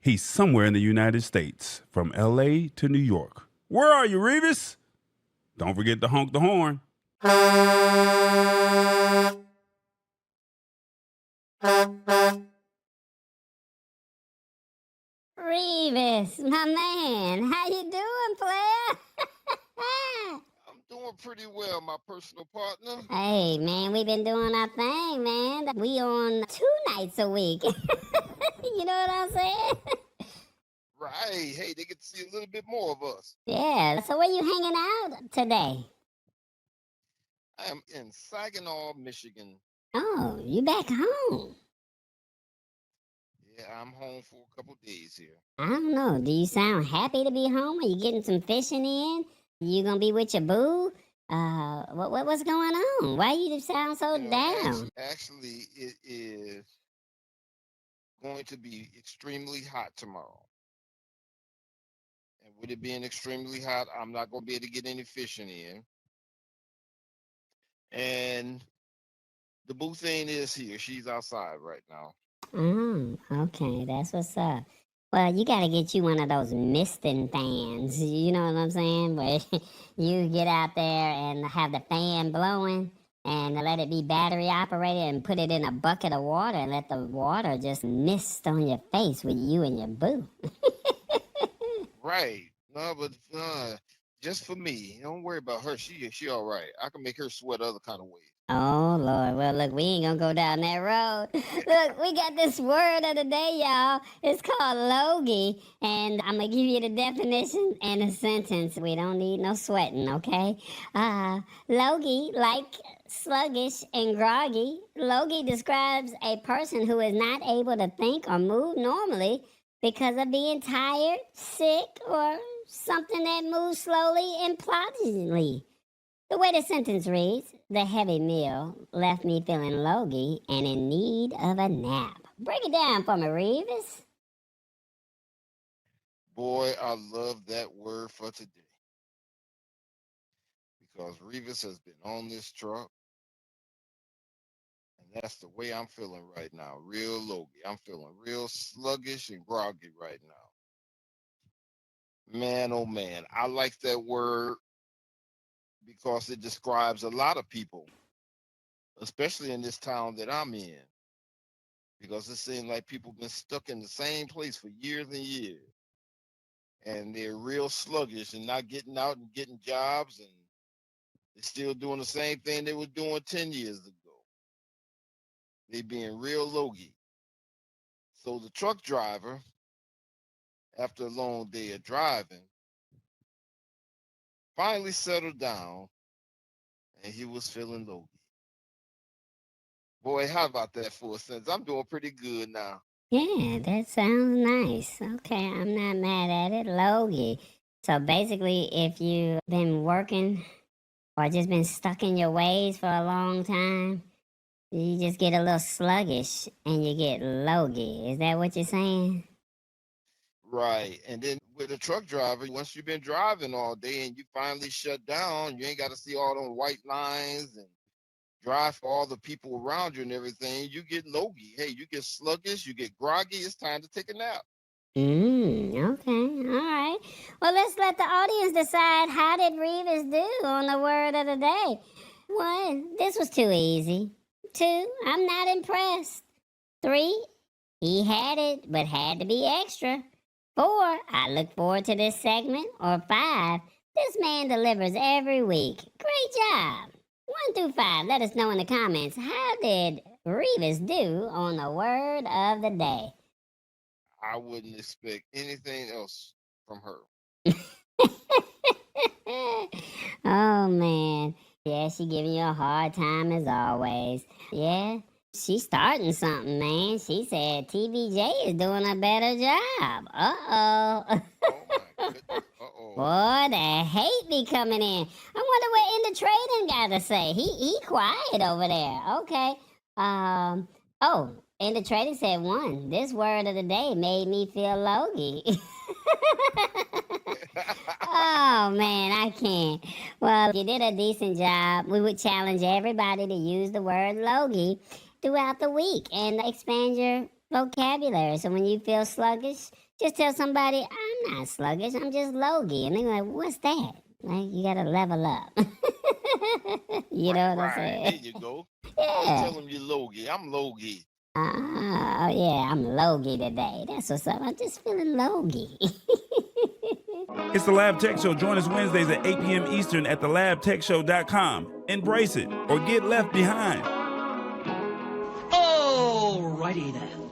He's somewhere in the United States, from LA to New York. Where are you, Revis? Don't forget to honk the horn. Revis, my man, how you doing, player? I'm doing pretty well, my personal partner. Hey, man, we been doing our thing, man. We on 2 nights a week. You know what I'm saying? Right. Hey, they get to see a little bit more of us. Yeah, so where you hanging out today? I am in Saginaw, Michigan. Oh, you back home. Yeah, I'm home for a couple days here. I don't know. Do you sound happy to be home? Are you getting some fishing in? You gonna be with your boo? What's going on? Why you sound so down? Actually, it is going to be extremely hot tomorrow. And with it being extremely hot, I'm not going to be able to get any fishing in. And the boo thing is here. She's outside right now. Oh, okay, that's what's up. Well, you gotta get you one of those misting fans. You know what I'm saying? Where you get out there and have the fan blowing and let it be battery operated and put it in a bucket of water and let the water just mist on your face with you and your boo. Right. No, but just for me. Don't worry about her. She all right. I can make her sweat other kind of ways. Oh Lord, well look, we ain't gonna go down that road. Look, we got this word of the day, y'all. It's called Logy, and I'm gonna give you the definition in a sentence. We don't need no sweating, okay? Logy, like sluggish and groggy. Logy describes a person who is not able to think or move normally because of being tired, sick, or something that moves slowly and ploddingly. The way the sentence reads, the heavy meal left me feeling logy and in need of a nap. Break it down for me, Revis. Boy, I love that word for today. Because Revis has been on this truck. And that's the way I'm feeling right now. Real logy. I'm feeling real sluggish and groggy right now. Man, oh man. I like that word because it describes a lot of people, especially in this town that I'm in. Because it seems like people been stuck in the same place for years and years. And they're real sluggish and not getting out and getting jobs, and they're still doing the same thing they were doing 10 years ago. They being real logy. So the truck driver, after a long day of driving, finally settled down and he was feeling logy. Boy, how about that for a sentence? I'm doing pretty good now. Yeah, that sounds nice. Okay, I'm not mad at it. Logy. So basically, if you've been working or just been stuck in your ways for a long time, you just get a little sluggish and you get logy. Is that what you're saying? Right. And then with a truck driver, once you've been driving all day and you finally shut down, you ain't got to see all them white lines and drive for all the people around you and everything. You get logy. Hey, you get sluggish, you get groggy. It's time to take a nap. Okay, all right. Well, let's let the audience decide how did Revis do on the word of the day. 1, this was too easy. 2, I'm not impressed. 3, he had it, but had to be extra. 4, I look forward to this segment. Or 5, this man delivers every week. Great job. 1 through 5, let us know in the comments, how did Revis do on the word of the day? I wouldn't expect anything else from her. Oh man. Yeah, she giving you a hard time as always. Yeah, she's starting something, man. She said TBJ is doing a better job. Uh-oh. Oh my goodness. Uh-oh. Boy, the hate be coming in. I wonder what In the Trading got to say. He quiet over there. Okay. Oh, In the Trading said 1. This word of the day made me feel logy. Oh man, I can't. Well, you did a decent job. We would challenge everybody to use the word logy throughout the week and expand your vocabulary. So when you feel sluggish, just tell somebody, I'm not sluggish, I'm just logy. And they're like, what's that? Like, you gotta level up. You know what I'm Right. saying? There you go. Just Yeah. tell them you're logy. I'm logy. Oh, yeah, I'm logy today. That's what's up. I'm just feeling logy. It's the Lab Tech Show. Join us Wednesdays at 8 p.m. Eastern at thelabtechshow.com. Embrace it or get left behind. Alrighty then.